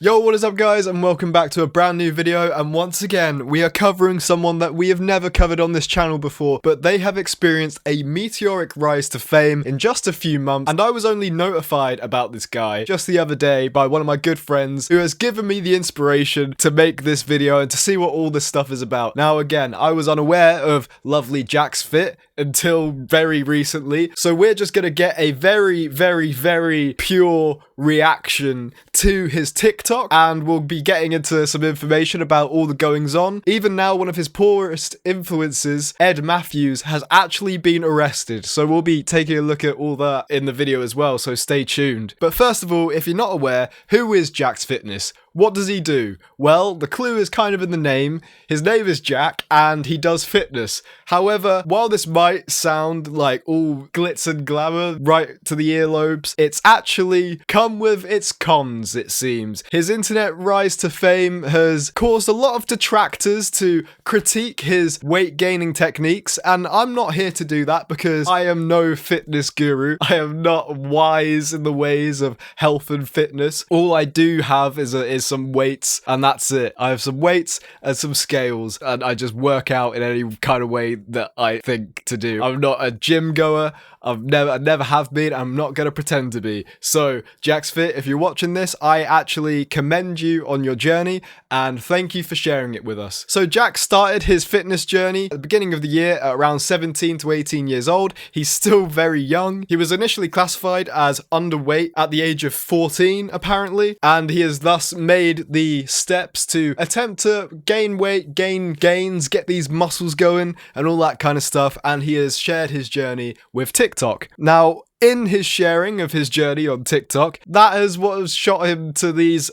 Yo, what is up guys, and welcome back to a brand new video. And once again, we are covering someone that we have never covered on this channel before, but they have experienced a meteoric rise to fame in just a few months. And I was only notified about this guy just the other day by one of my good friends who has given me the inspiration to make this video and to see what all this stuff is about. Now again, I was unaware of lovely Jacksfit until very recently, so we're just gonna get a very pure reaction to his TikTok, and we'll be getting into some information about all the goings on. Even now, one of his poorest influences, Ed Matthews, has actually been arrested, so we'll be taking a look at all that in the video as well, so stay tuned. But first of all, if you're not aware, who is Jack's Fitness? What does he do? Well, the clue is kind of in the name. His name is Jack, and he does fitness. However, while this might sound like all glitz and glamour right to the earlobes, it's actually come with its cons, it seems. His internet rise to fame has caused a lot of detractors to critique his weight gaining techniques, and I'm not here to do that because I am no fitness guru. I am not wise in the ways of health and fitness. All I do have is some weights, and that's it. I have some weights and some scales, and I just work out in any kind of way that I think to do. I'm not a gym goer. I never have been. I'm not going to pretend to be. So, Jacksfit, if you're watching this, I actually commend you on your journey, and thank you for sharing it with us. So, Jack started his fitness journey at the beginning of the year at around 17 to 18 years old. He's still very young. He was initially classified as underweight at the age of 14, apparently, and he has thus made the steps to attempt to gain weight, gains, get these muscles going, and all that kind of stuff, and he has shared his journey with TikTok. Now, in his sharing of his journey on TikTok, that is what has shot him to these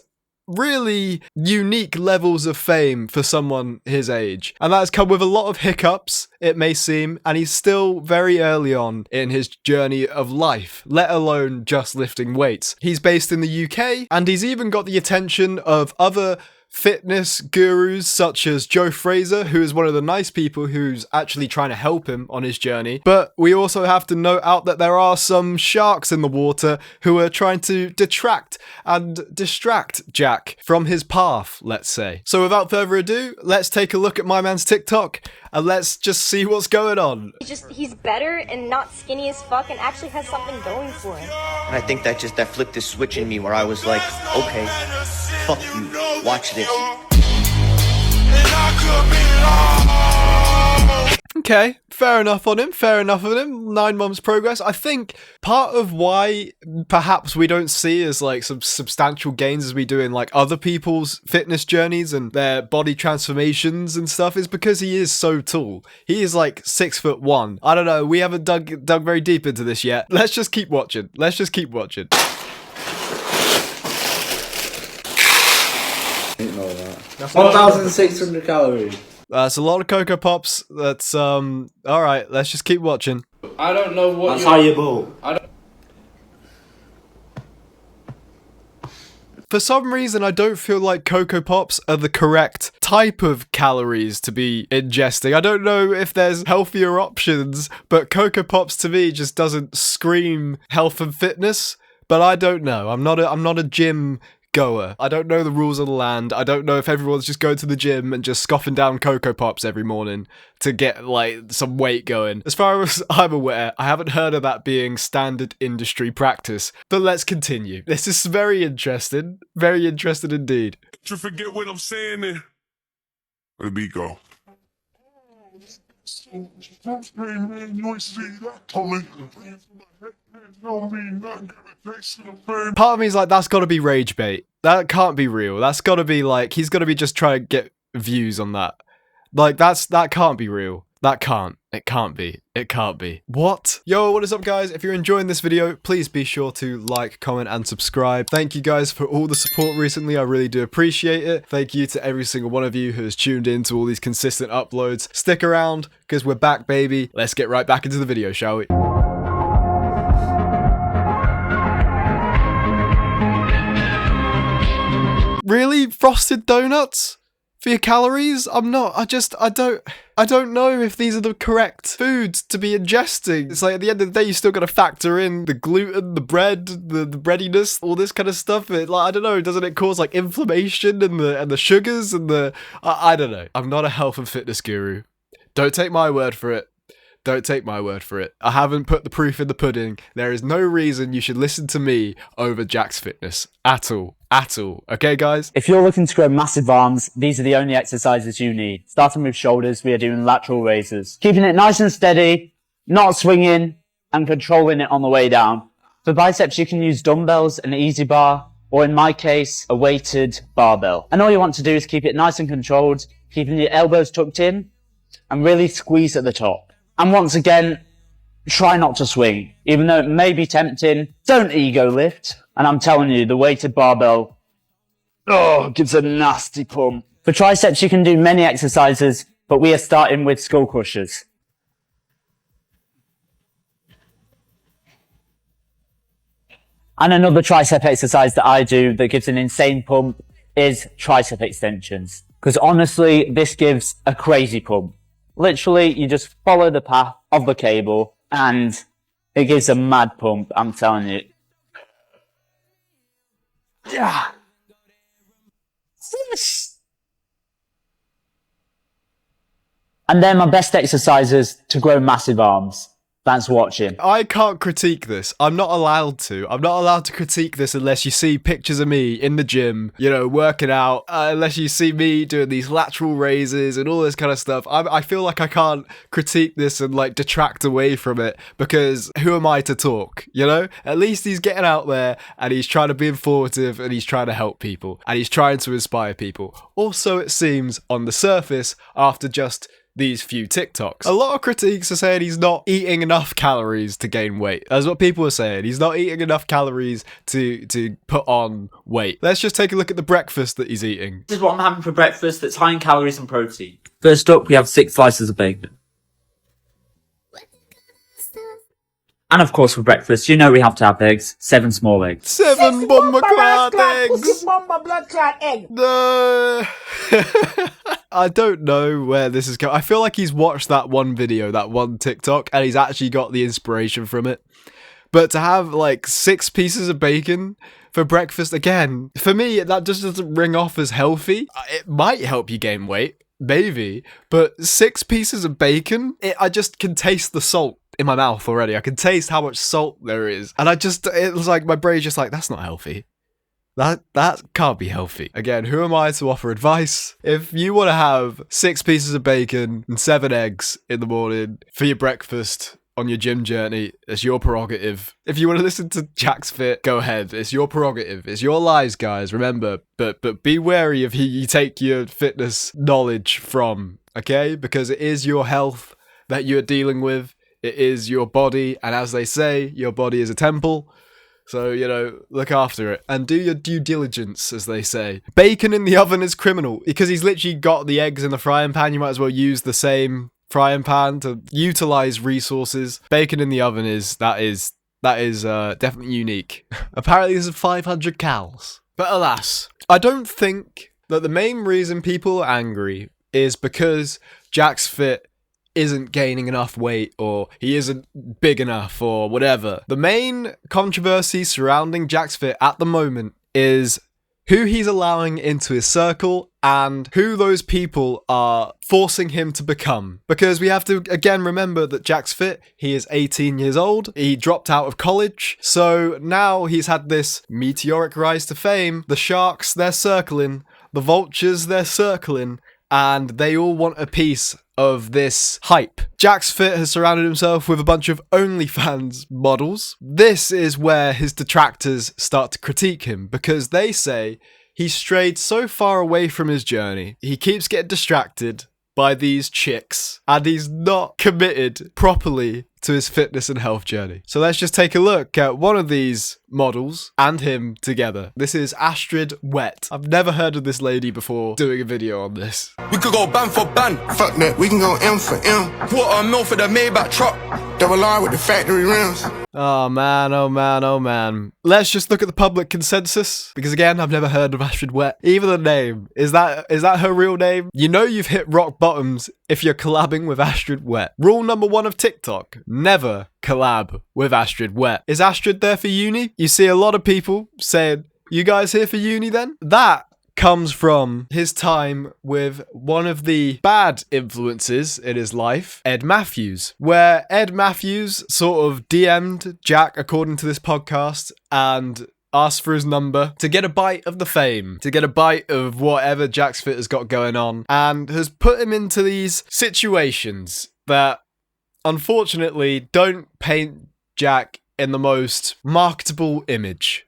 really unique levels of fame for someone his age. And that has come with a lot of hiccups, it may seem, and he's still very early on in his journey of life, let alone just lifting weights. He's based in the UK, and he's even got the attention of other fitness gurus such as Joe Fraser, who is one of the nice people who's actually trying to help him on his journey. But we also have to note out that there are some sharks in the water who are trying to detract and distract Jack from his path, let's say. So without further ado, let's take a look at my man's TikTok and let's just see what's going on. He's better and not skinny as fuck and actually has something going for him. And I think that flipped this switch in me where I was like, okay, fuck you, watch this. Okay, fair enough on him, 9 months progress. I think part of why perhaps we don't see as like some substantial gains as we do in like other people's fitness journeys and their body transformations and stuff is because he is so tall. He is like 6'1". I don't know, we haven't dug very deep into this yet. Let's just keep watching. 1,600 calories. That's a lot of Cocoa Pops. That's, alright, let's just keep watching. I don't know what That's how you ball. For some reason, I don't feel like Cocoa Pops are the correct type of calories to be ingesting. I don't know if there's healthier options, but Cocoa Pops to me just doesn't scream health and fitness. But I don't know. I'm not a gym goer. I don't know the rules of the land. I don't know if everyone's just going to the gym and just scoffing down Cocoa Pops every morning to get like some weight going. As far as I'm aware, I haven't heard of that being standard industry practice. But let's continue. This is very interesting indeed. You forget what I'm saying then. Where the beat go? Part of me is like, that's gotta be rage bait. That can't be real. That's gotta be like, he's gotta be just trying to get views on that. Like, that can't be real. It can't be. What? Yo, what is up guys? If you're enjoying this video, please be sure to like, comment, and subscribe. Thank you guys for all the support recently. I really do appreciate it. Thank you to every single one of you who has tuned in to all these consistent uploads. Stick around, because we're back, baby. Let's get right back into the video, shall we? Really? Frosted donuts? for your calories. I don't know if these are the correct foods to be ingesting. It's like at the end of the day, you still got to factor in the gluten, the bread, the breadiness, all this kind of stuff. I don't know, doesn't it cause like inflammation and the sugars and I don't know. I'm not a health and fitness guru. Don't take my word for it. Don't take my word for it. I haven't put the proof in the pudding. There is no reason you should listen to me over Jack's Fitness. At all. At all. Okay, guys? If you're looking to grow massive arms, these are the only exercises you need. Starting with shoulders, we are doing lateral raises. Keeping it nice and steady, not swinging, and controlling it on the way down. For biceps, you can use dumbbells, an easy bar, or in my case, a weighted barbell. And all you want to do is keep it nice and controlled, keeping your elbows tucked in, and really squeeze at the top. And once again, try not to swing. Even though it may be tempting, don't ego lift. And I'm telling you, the weighted barbell, gives a nasty pump. For triceps, you can do many exercises, but we are starting with skull crushers. And another tricep exercise that I do that gives an insane pump is tricep extensions. Because honestly, this gives a crazy pump. Literally, you just follow the path of the cable and it gives a mad pump, I'm telling you. Yeah. And they're my best exercises to grow massive arms. Thanks for watching. I can't critique this. I'm not allowed to. I'm not allowed to critique this unless you see pictures of me in the gym, you know, working out, unless you see me doing these lateral raises and all this kind of stuff. I feel like I can't critique this and like detract away from it because who am I to talk, you know? At least he's getting out there and he's trying to be informative and he's trying to help people and he's trying to inspire people. Also, it seems on the surface after just these few TikToks. A lot of critiques are saying he's not eating enough calories to gain weight. That's what people are saying. He's not eating enough calories to put on weight. Let's just take a look at the breakfast that he's eating. This is what I'm having for breakfast that's high in calories and protein. First up, we have 6 slices of bacon. And of course for breakfast, you know we have to have eggs. 7 small eggs. 7 bomber clad eggs! blood clot egg. No. I don't know where this is going. I feel like he's watched that one video, that one TikTok, and he's actually got the inspiration from it. But to have like 6 pieces of bacon for breakfast, again, for me, that just doesn't ring off as healthy. It might help you gain weight, maybe, but 6 pieces of bacon, I just can taste the salt in my mouth already. I can taste how much salt there is. And it was like, my brain's just like, that's not healthy. That can't be healthy. Again, who am I to offer advice? If you want to have 6 pieces of bacon and 7 eggs in the morning for your breakfast on your gym journey, it's your prerogative. If you want to listen to Jacksfit, go ahead. It's your prerogative. It's your lives, guys. Remember, but be wary of who you take your fitness knowledge from, okay? Because it is your health that you're dealing with. It is your body, and as they say, your body is a temple. So, you know, look after it. And do your due diligence, as they say. Bacon in the oven is criminal, because he's literally got the eggs in the frying pan. You might as well use the same frying pan to utilize resources. Bacon in the oven is definitely unique. Apparently this is 500 calories. But alas, I don't think that the main reason people are angry is because Jacksfit isn't gaining enough weight or he isn't big enough or whatever. The main controversy surrounding Jacksfit at the moment is who he's allowing into his circle and who those people are forcing him to become. Because we have to, again, remember that Jacksfit, he is 18 years old, he dropped out of college, so now he's had this meteoric rise to fame. The sharks, they're circling, the vultures, they're circling, and they all want a piece of this hype. Jacksfit has surrounded himself with a bunch of OnlyFans models. This is where his detractors start to critique him because they say he's strayed so far away from his journey. He keeps getting distracted by these chicks and he's not committed properly to his fitness and health journey. So let's just take a look at one of these models and him together. This is Astrid Wet. I've never heard of this lady before doing a video on this. We could go band for band. Fuck that, we can go M for M. Quarter mil for the Maybach truck. Double R with the factory rims. Oh man, oh man, oh man. Let's just look at the public consensus, because again, I've never heard of Astrid Wet. Even the name, is that her real name? You know you've hit rock bottoms if you're collabing with Astrid Wet. Rule number 1 of TikTok, never collab with Astrid Wet. Is Astrid there for uni? You see a lot of people saying, you guys here for uni then? That comes from his time with one of the bad influences in his life, Ed Matthews, where Ed Matthews sort of DM'd Jack, according to this podcast, and asked for his number to get a bite of the fame, to get a bite of whatever Jacksfit has got going on, and has put him into these situations that unfortunately don't paint Jack in the most marketable image.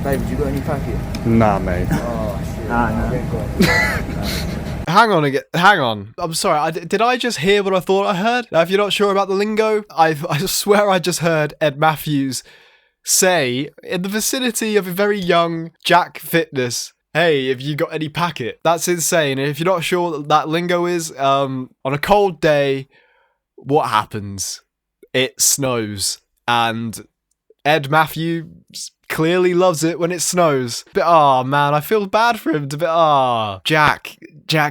David, you got any packet? Nah, mate. Oh, shit. Hang on again. Hang on. I'm sorry. Did I just hear what I thought I heard? Now, if you're not sure about the lingo, I swear I just heard Ed Matthews say in the vicinity of a very young Jack Fitness, hey, have you got any packet? That's insane. And if you're not sure what that lingo is, on a cold day, what happens? It snows. And Ed Matthews clearly loves it when it snows. But oh man, I feel bad for him. Jack,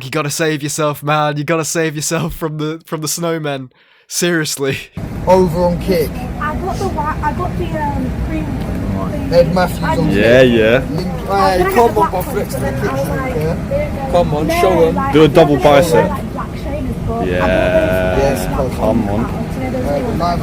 you gotta save yourself, man. You gotta save yourself from the snowmen. Seriously. Over on kick. I got the cream. Ed Matthews on Yeah. Hey, come on, my flex to the kitchen. Yeah. Come on, show them. Do a double bicep. Yeah. Come on.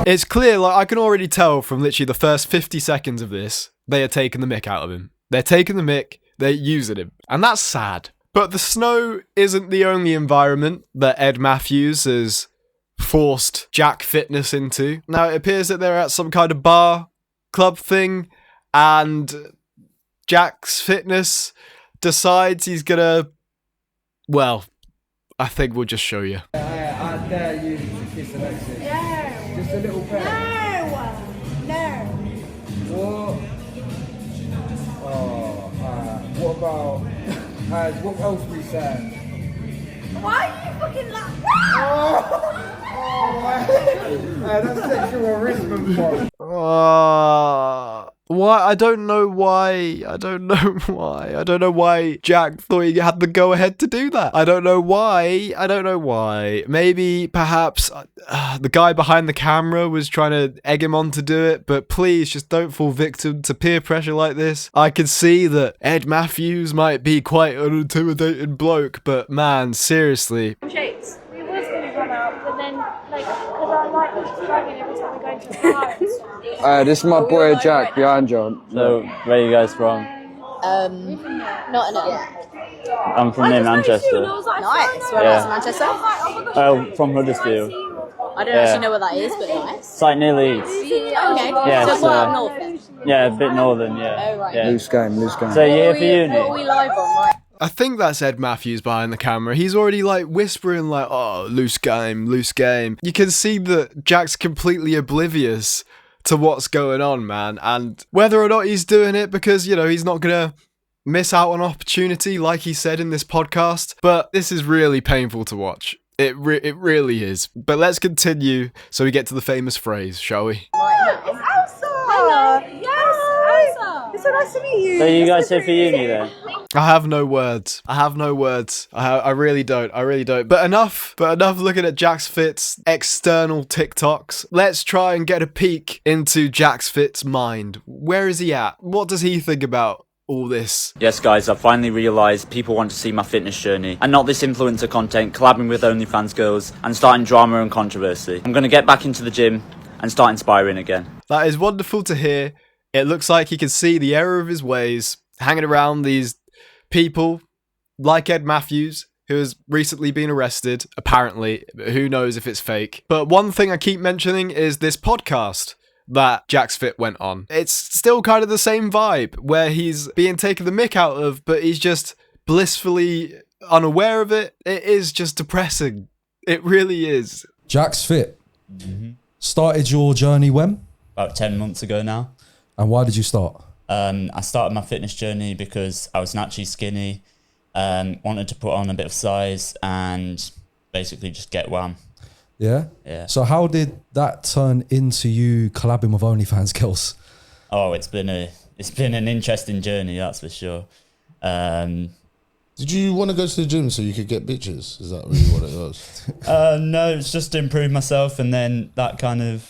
It's clear, like, I can already tell from literally the first 50 seconds of this, they are taking the mick out of him. They're taking the mick, they're using him. And that's sad. But the snow isn't the only environment that Ed Matthews has forced Jack Fitness into. Now, it appears that they're at some kind of bar, club thing, and Jack's Fitness decides he's gonna... Well, I think we'll just show you. I dare you to kiss Alexis. No. Just a little bit. No. What? Oh, what about... what else we saying? Why are you fucking laughing? That's sexual harassment, bro. Why? I don't know why. I don't know why Jack thought he had the go-ahead to do that. I don't know why. Maybe, perhaps, the guy behind the camera was trying to egg him on to do it, but please, just don't fall victim to peer pressure like this. I can see that Ed Matthews might be quite an intimidating bloke, but man, seriously. Shapes. We was going to run out, but then, because I like struggling every time we go into the car and stuff. This is my boy Jack behind you. So, where are you guys from? Nottingham. I'm from near Manchester. Nice. Whereabouts in Manchester? Oh, from Huddersfield. I don't actually know where that is, but nice. It's like near Leeds. Okay. Yeah, so so, up north. Yeah, a bit northern, yeah. Oh, right. Yeah. Loose game. So you're here for uni? What are we live on, right? I think that's Ed Matthews behind the camera. He's already like whispering like, oh, loose game. You can see that Jack's completely oblivious to what's going on, man. And whether or not he's doing it because, you know, he's not going to miss out on opportunity like he said in this podcast. But this is really painful to watch. It really is. But let's continue so we get to the famous phrase, shall we? Hello. Yes, Elsa. It's so nice to meet you. So you guys here for uni then? I have no words. I really don't. But enough looking at Jacksfit's external TikToks. Let's try and get a peek into Jacksfit's mind. Where is he at? What does he think about all this? Yes guys, I finally realised people want to see my fitness journey and not this influencer content, collabing with OnlyFans girls and starting drama and controversy. I'm going to get back into the gym and start inspiring again. That is wonderful to hear. It looks like he can see the error of his ways, hanging around these people like Ed Matthews, who has recently been arrested, apparently. Who knows if it's fake. But one thing I keep mentioning is this podcast that Jacksfit went on. It's still kind of the same vibe, where he's being taken the mick out of, but he's just blissfully unaware of it, it is just depressing. It really is. Jacksfit. Started your journey when? About 10 months ago now. And why did you start? I started my fitness journey because I was naturally skinny, wanted to put on a bit of size and basically just get wham. Yeah? Yeah. So how did that turn into you collabing with OnlyFans girls? Oh, it's been an interesting journey, that's for sure. Did you want to go to the gym so you could get bitches? Is that really what it was? No, it's just to improve myself, and then that kind of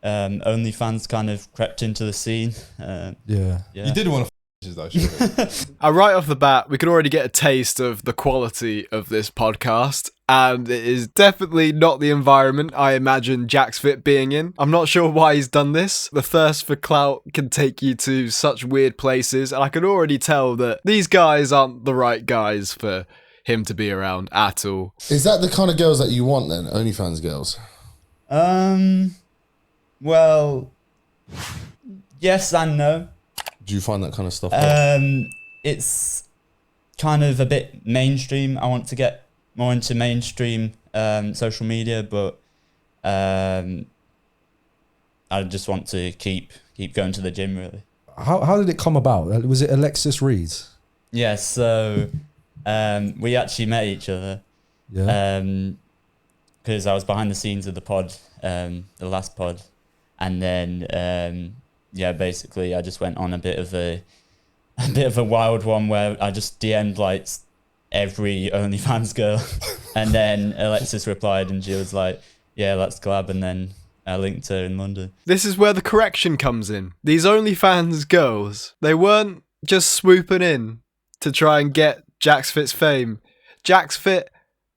OnlyFans kind of crept into the scene. Yeah. You did want to bitches though, surely. Right off the bat, we can already get a taste of the quality of this podcast, and it is definitely not the environment I imagine Jacksfit being in. I'm not sure why he's done this. The thirst for clout can take you to such weird places, and I can already tell that these guys aren't the right guys for him to be around at all. Is that the kind of girls that you want then? OnlyFans girls? Well, yes and no. Do you find that kind of stuff? It's kind of a bit mainstream. I want to get more into mainstream social media, but I just want to keep going to the gym, really. How did it come about? Was it Alexis Reed? Yeah, so we actually met each other. Yeah. Because I was behind the scenes of the pod, the last pod, and then yeah, basically I just went on a bit of a wild one where I just DM'd like every OnlyFans girl, and then Alexis replied and she was like, yeah, let's collab, and then I linked her in London. This is where the correction comes in. These OnlyFans girls, they weren't just swooping in to try and get Jacksfit's fame. Jacksfit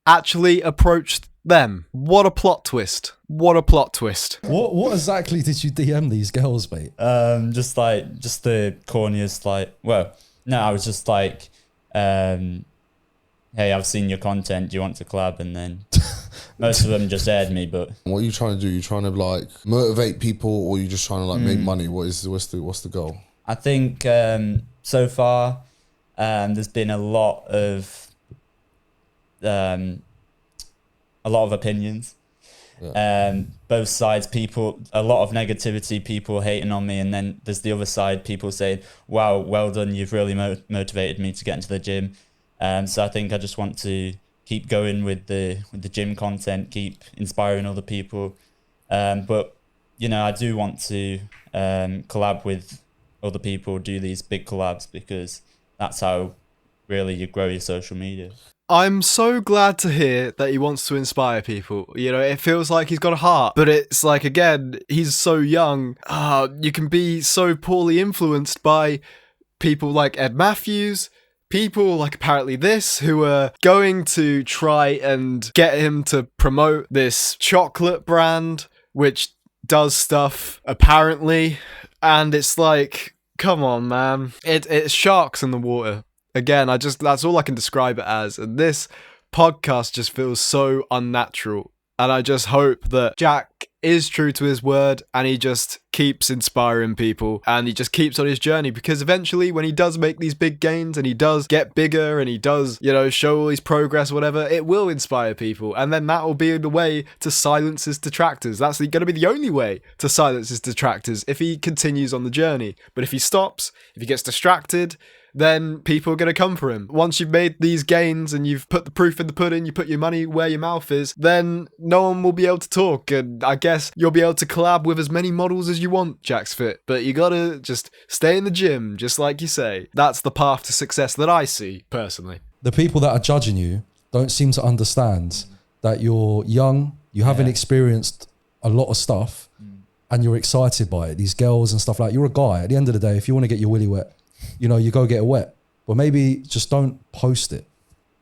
actually approached them. What a plot twist. What a plot twist. What exactly did you DM these girls, mate? Just the corniest, like, well, no, I was just like, hey, I've seen your content, do you want to collab? And then most of them just aired me, but... What are you trying to do? You trying to like motivate people, or are you just trying to like make money? What's the goal? I think so far there's been a lot of opinions. Yeah. Both sides, people, a lot of negativity, people hating on me, and then there's the other side, people saying, wow, well done, you've really motivated me to get into the gym. So I think I just want to keep going with the gym content, keep inspiring other people. But you know, I do want to collab with other people, do these big collabs, because that's how really you grow your social media. I'm so glad to hear that he wants to inspire people. You know, it feels like he's got a heart, but it's like, again, he's so young. You can be so poorly influenced by people like Ed Matthews, people like apparently this, who are going to try and get him to promote this chocolate brand, which does stuff, apparently. And it's like, come on, man. It's sharks in the water. Again, that's all I can describe it as. And this podcast just feels so unnatural. And I just hope that Jack is true to his word and he just keeps inspiring people and he just keeps on his journey, because eventually when he does make these big gains and he does get bigger and he does, you know, show all his progress, whatever, it will inspire people. And then that will be the way to silence his detractors. That's going to be the only way to silence his detractors if he continues on the journey. But if he stops, if he gets distracted, then people are going to come for him. Once you've made these gains and you've put the proof in the pudding, you put your money where your mouth is, then no one will be able to talk. And I guess you'll be able to collab with as many models as you want, Jacksfit. But you got to just stay in the gym, just like you say. That's the path to success that I see, personally. The people that are judging you don't seem to understand that you're young, you haven't experienced a lot of stuff, and you're excited by it. These girls and stuff like that. You're a guy. At the end of the day, if you want to get your willy wet, you know, you go get it wet, but maybe just don't post it.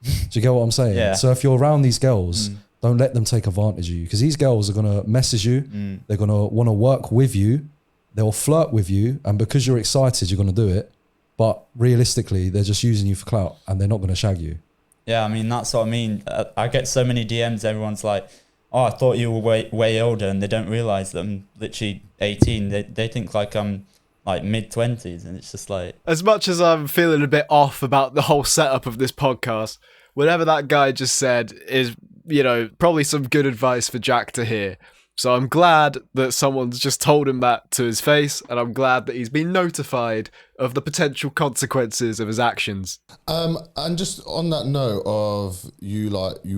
Do you get what I'm saying? Yeah. So if you're around these girls, don't let them take advantage of you, because these girls are going to message you. They're going to want to work with you. They'll flirt with you. And because you're excited, you're going to do it. But realistically, they're just using you for clout and they're not going to shag you. Yeah, I mean, that's what I mean. I get so many DMs. Everyone's like, oh, I thought you were way older, and they don't realize that I'm literally 18. They think like I'm like mid-20s, and it's just like... As much as I'm feeling a bit off about the whole setup of this podcast, whatever that guy just said is, you know, probably some good advice for Jack to hear. So I'm glad that someone's just told him that to his face, and I'm glad that he's been notified of the potential consequences of his actions. And just on that note of you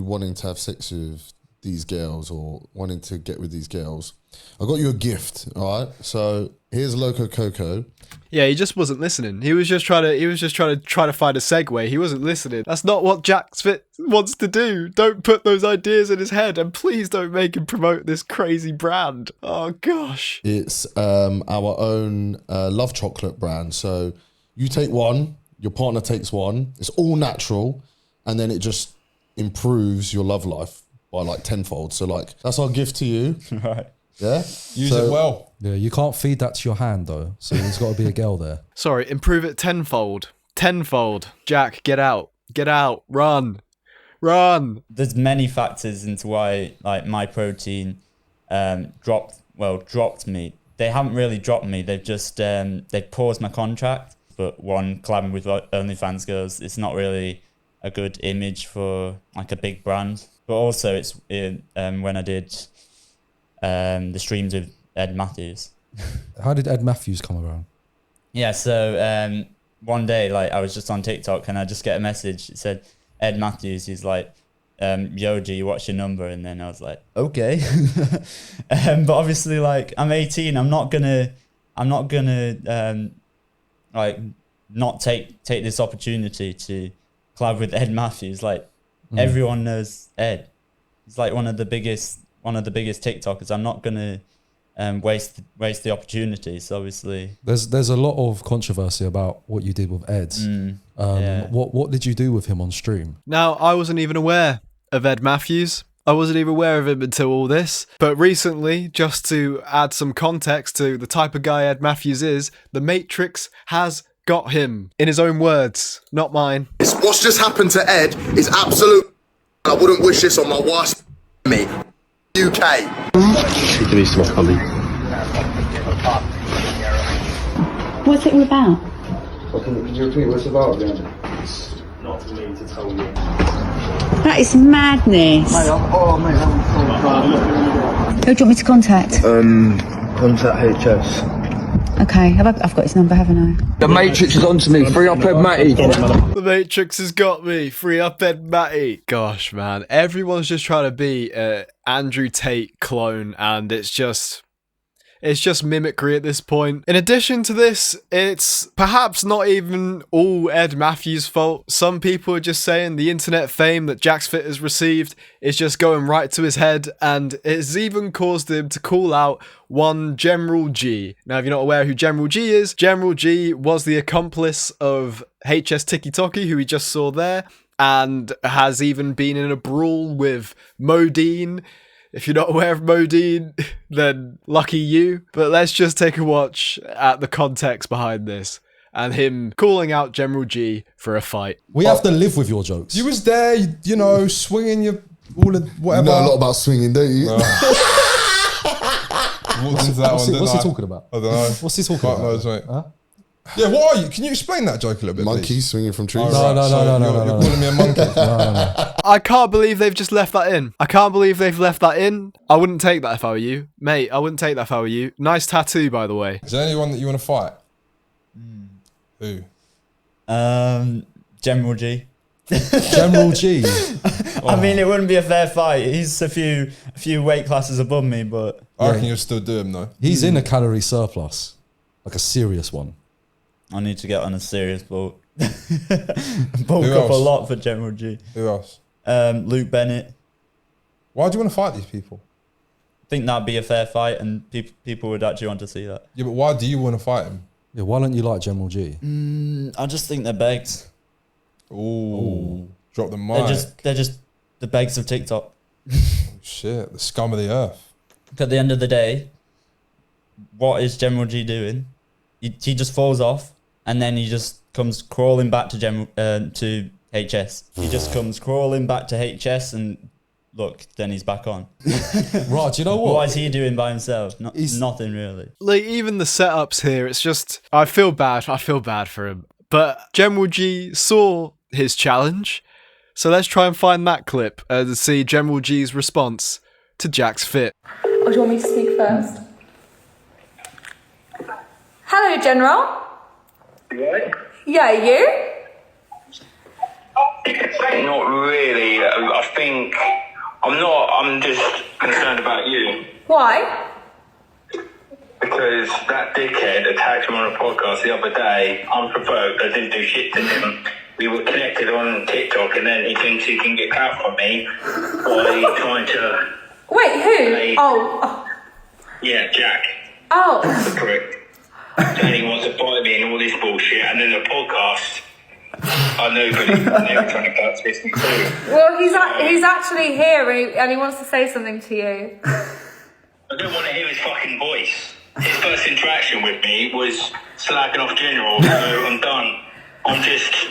wanting to have sex with these girls or wanting to get with these girls, I got you a gift, all right? So here's Loco Coco. Yeah, he just wasn't listening. He was just trying to find a segue. He wasn't listening. That's not what Jacksfit wants to do. Don't put those ideas in his head, and please don't make him promote this crazy brand. Oh gosh. It's our own love chocolate brand. So you take one, your partner takes one. It's all natural, and then it just improves your love life by like tenfold. So like that's our gift to you. Right. Yeah. Use it well. Yeah, you can't feed that to your hand though. So there's got to be a girl there. Sorry, improve it tenfold. Tenfold. Jack, get out. Get out. Run. Run. There's many factors into why like my protein dropped me. They haven't really dropped me. They've just they've paused my contract. But one, collabing with OnlyFans girls, it's not really a good image for like a big brand. But also it's when I did the streams with Ed Matthews. How did Ed Matthews come around? Yeah, so one day like I was just on TikTok and I just get a message. It said Ed Matthews. He's like, "Yo, G, what's your number?" And then I was like, okay. But obviously, like I'm 18. I'm not gonna like not take this opportunity to collab with Ed Matthews. Like everyone knows Ed. He's like one of the biggest TikTokers. I'm not gonna waste the opportunity. So obviously, there's a lot of controversy about what you did with Ed. Yeah. What did you do with him on stream? Now, I wasn't even aware of Ed Matthews. I wasn't even aware of him until all this. But recently, just to add some context to the type of guy Ed Matthews is, the Matrix has got him. In his own words, not mine. What's just happened to Ed is absolute. I wouldn't wish this on my worst mate. UK. What's it all about? Can you repeat what's about again? Not for me to tell you. That is madness. Mate, Who do you want me to contact? Contact HS. Okay, I've got his number, haven't I? The Matrix is onto me. Free up Ed Matty. The Matrix has got me. Free up Ed Matty. Gosh, man. Everyone's just trying to be an Andrew Tate clone, and it's just mimicry at this point. In addition to this, it's perhaps not even all Ed Matthews' fault. Some people are just saying the internet fame that Jacksfit has received is just going right to his head, and it's even caused him to call out one General G. Now, if you're not aware who General G is, General G was the accomplice of HS Tiki Toki, who we just saw there, and has even been in a brawl with Modine. If you're not aware of Modine, then lucky you. But let's just take a watch at the context behind this and him calling out General G for a fight. We have to live with your jokes. You was there, you know, swinging your all of whatever. You know a lot about swinging, don't you? Walked into that one, What's he talking about? I don't know. What's he talking about? Knows, mate. Huh? Yeah, what are you? Can you explain that joke a little bit, Monkeys please? swinging from trees. No. You're calling me a monkey. No. I can't believe they've just left that in. I can't believe they've left that in. I wouldn't take that if I were you. Mate, I wouldn't take that if I were you. Nice tattoo, by the way. Is there anyone that you want to fight? Who? General G. General G. I mean, it wouldn't be a fair fight. He's a few weight classes above me, but I reckon you'll still do him though. He's in a calorie surplus, like a serious one. I need to get on a serious bulk. Bulk up a lot for General G. Who else? Luke Bennett. Why do you want to fight these people? I think that'd be a fair fight, and people would actually want to see that. Yeah, but why do you want to fight him? Yeah, why don't you like General G? I just think they're begs. Ooh. Drop the mic. They're just the begs of TikTok. Shit, the scum of the earth. At the end of the day, what is General G doing? He just falls off, and then he just comes crawling back to HS. He just comes crawling back to HS, and look, then he's back on. Right, do you know what? What is he doing by himself? Nothing really. Like, even the setups here, it's just, I feel bad for him. But General G saw his challenge, so let's try and find that clip to see General G's response to Jacksfit. Or do you want me to speak first? Hello, General. What? Yeah, you? Not really. I think I'm just concerned about you. Why? Because that dickhead attacked me on a podcast the other day, unprovoked. I didn't do shit to him. We were connected on TikTok, and then he thinks he can get clout from me by trying to... Wait, who? Oh. Yeah, Jack. Oh. The prick. And he wants to bite me and all this bullshit, and then the podcast... I know, but he's trying to cut me too. Well, he's actually here, and he wants to say something to you. I don't want to hear his fucking voice. His first interaction with me was slacking off General, so I'm done.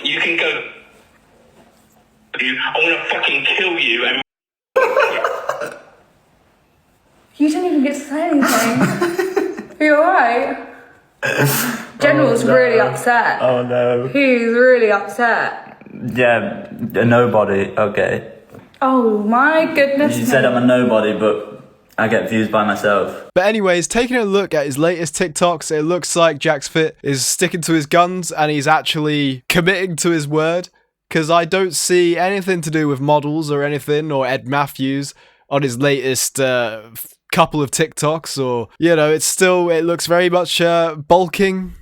You can go. I want to fucking kill you and... You didn't even get to say anything. Are you alright? General's really upset. Oh no. He's really upset. Yeah, a nobody. Okay. Oh my goodness. You said I'm a nobody, but I get views by myself. But anyways, taking a look at his latest TikToks, it looks like Jacksfit is sticking to his guns and he's actually committing to his word. Because I don't see anything to do with models or anything, or Ed Matthews on his latest couple of TikToks, or, it looks very much bulking,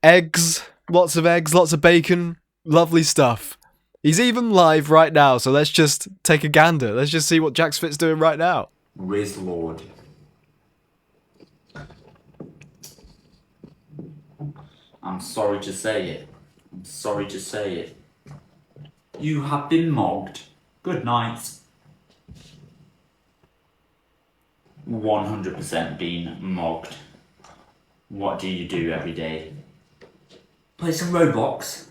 eggs, lots of bacon, lovely stuff. He's even live right now, so let's just take a gander. Let's just see what Jacksfit's doing right now. Riz Lord. I'm sorry to say it. You have been mogged. Good night. 100% been mogged. What do you do every day? Play some Roblox.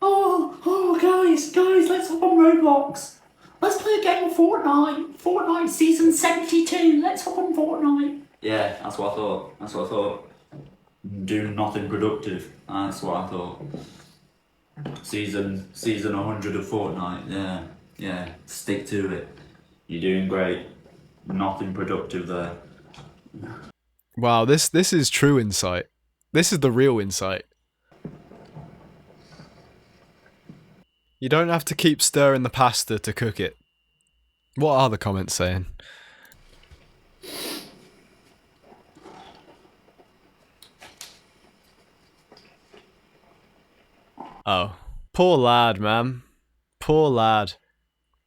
Oh, guys, let's hop on Roblox. Let's play a game of Fortnite. Fortnite season 72. Let's hop on Fortnite. Yeah, that's what I thought. Do nothing productive. That's what I thought. Season 100 of Fortnite. Yeah. Stick to it. You're doing great. Nothing productive there. Wow, this is true insight. This is the real insight. You don't have to keep stirring the pasta to cook it. What are the comments saying? Oh. Poor lad, man. Poor lad.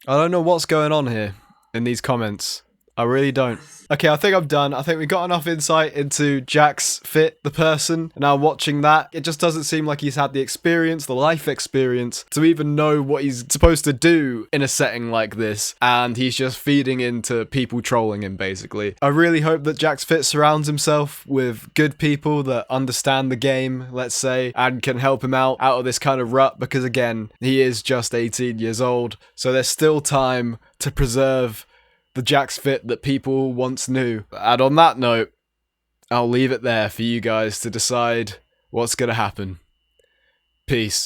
I don't know what's going on here in these comments. I really don't. Okay, I think I'm done. I think we got enough insight into Jacksfit, the person. Now watching that, it just doesn't seem like he's had the experience, the life experience, to even know what he's supposed to do in a setting like this. And he's just feeding into people trolling him, basically. I really hope that Jacksfit surrounds himself with good people that understand the game, let's say, and can help him out of this kind of rut, because again, he is just 18 years old. So there's still time to preserve the Jacksfit that people once knew. And on that note, I'll leave it there for you guys to decide what's going to happen. Peace.